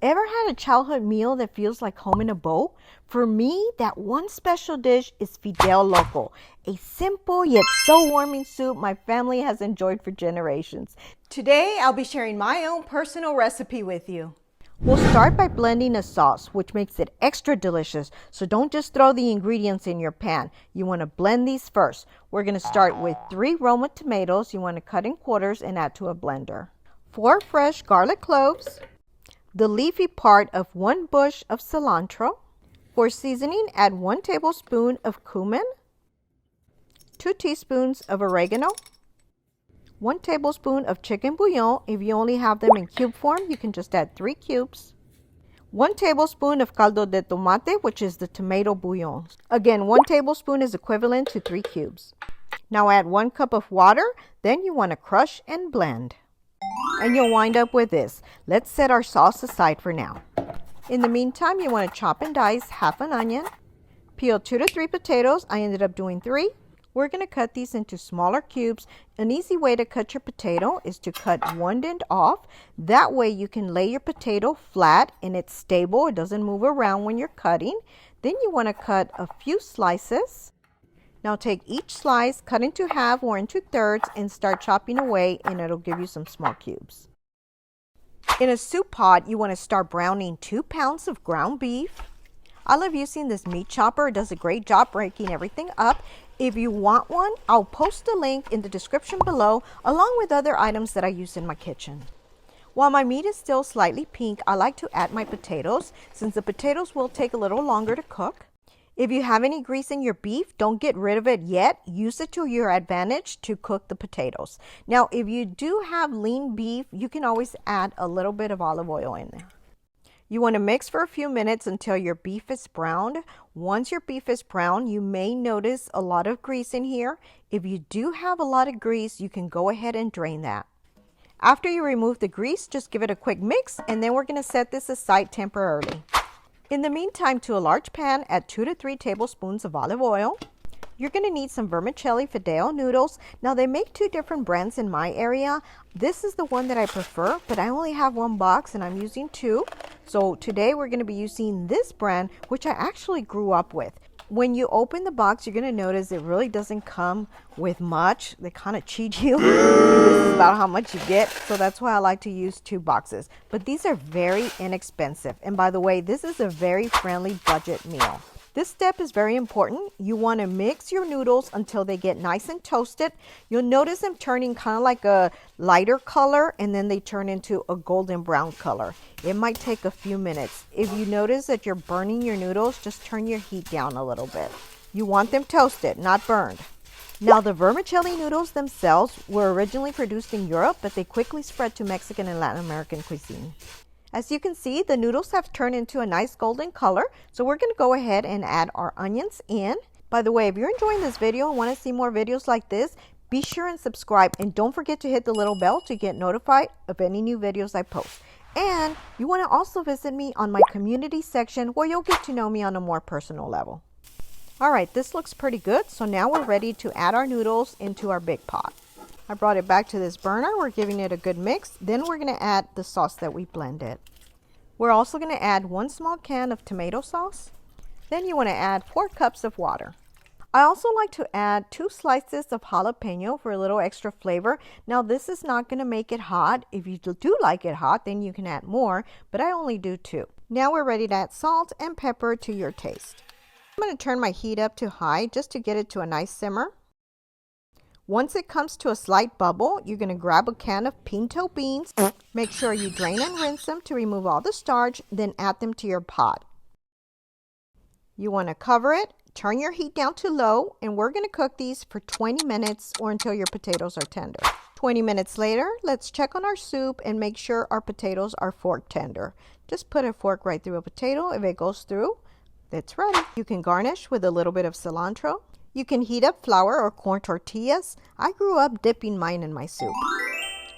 Ever had a childhood meal that feels like home in a bowl? For me, that one special dish is Fideo Loco, a simple yet so warming soup my family has enjoyed for generations. Today, I'll be sharing my own personal recipe with you. We'll start by blending a sauce, which makes it extra delicious. So don't just throw the ingredients in your pan. You want to blend these first. We're going to start with 3 Roma tomatoes you want to cut in quarters and add to a blender. 4 fresh garlic cloves. The leafy part of 1 bush of cilantro. For seasoning, add 1 tablespoon of cumin, 2 teaspoons of oregano, 1 tablespoon of chicken bouillon. If you only have them in cube form, you can just add 3 cubes. 1 tablespoon of caldo de tomate, which is the tomato bouillon. Again, 1 tablespoon is equivalent to 3 cubes. Now add 1 cup of water, then you want to crush and blend. And you'll wind up with this. Let's set our sauce aside for now. In the meantime, you want to chop and dice half an onion. Peel 2 to 3 potatoes. I ended up doing 3. We're going to cut these into smaller cubes. An easy way to cut your potato is to cut one end off. That way you can lay your potato flat and it's stable. It doesn't move around when you're cutting. Then you want to cut a few slices. Now take each slice, cut into half or into thirds, and start chopping away, and it'll give you some small cubes. In a soup pot, you want to start browning 2 pounds of ground beef. I love using this meat chopper. It does a great job breaking everything up. If you want one, I'll post a link in the description below, along with other items that I use in my kitchen. While my meat is still slightly pink, I like to add my potatoes, since the potatoes will take a little longer to cook. If you have any grease in your beef, don't get rid of it yet. Use it to your advantage to cook the potatoes. Now, if you do have lean beef, you can always add a little bit of olive oil in there. You want to mix for a few minutes until your beef is browned. Once your beef is brown, you may notice a lot of grease in here. If you do have a lot of grease, you can go ahead and drain that. After you remove the grease, just give it a quick mix, and then we're going to set this aside temporarily. In the meantime, to a large pan, add 2 to 3 tablespoons of olive oil. You're going to need some Vermicelli Fideo noodles. Now, they make 2 different brands in my area. This is the one that I prefer, but I only have 1 box and I'm using 2. So today we're going to be using this brand, which I actually grew up with. When you open the box, you're going to notice it really doesn't come with much. They kind of cheat you. This is about how much you get. So that's why I like to use 2 boxes. But these are very inexpensive. And by the way, this is a very friendly budget meal. This step is very important. You want to mix your noodles until they get nice and toasted. You'll notice them turning kind of like a lighter color, and then they turn into a golden brown color. It might take a few minutes. If you notice that you're burning your noodles, just turn your heat down a little bit. You want them toasted, not burned. Now, the vermicelli noodles themselves were originally produced in Europe, but they quickly spread to Mexican and Latin American cuisine. As you can see, the noodles have turned into a nice golden color, so we're going to go ahead and add our onions in. By the way, if you're enjoying this video and want to see more videos like this, be sure and subscribe, and don't forget to hit the little bell to get notified of any new videos I post. And you want to also visit me on my community section, where you'll get to know me on a more personal level. Alright, this looks pretty good, so now we're ready to add our noodles into our big pot. I brought it back to this burner. We're giving it a good mix. Then we're going to add the sauce that we blended. We're also going to add 1 small can of tomato sauce. Then you want to add 4 cups of water. I also like to add 2 slices of jalapeno for a little extra flavor. Now, this is not going to make it hot. If you do like it hot, then you can add more, but I only do 2. Now we're ready to add salt and pepper to your taste. I'm going to turn my heat up to high just to get it to a nice simmer. Once it comes to a slight bubble, you're going to grab a can of pinto beans. Make sure you drain and rinse them to remove all the starch, then add them to your pot. You want to cover it, turn your heat down to low, and we're going to cook these for 20 minutes or until your potatoes are tender. 20 minutes later, let's check on our soup and make sure our potatoes are fork tender. Just put a fork right through a potato. If it goes through, it's ready. You can garnish with a little bit of cilantro. You can heat up flour or corn tortillas. I grew up dipping mine in my soup.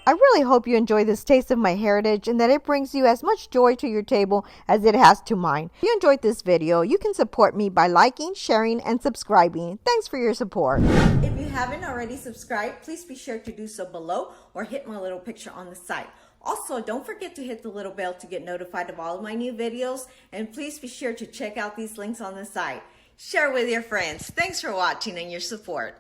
I really hope you enjoy this taste of my heritage and that it brings you as much joy to your table as it has to mine. If you enjoyed this video, you can support me by liking, sharing, and subscribing. Thanks for your support. If you haven't already subscribed, please be sure to do so below or hit my little picture on the side. Also, don't forget to hit the little bell to get notified of all of my new videos, and please be sure to check out these links on the site. Share with your friends. Thanks for watching and your support.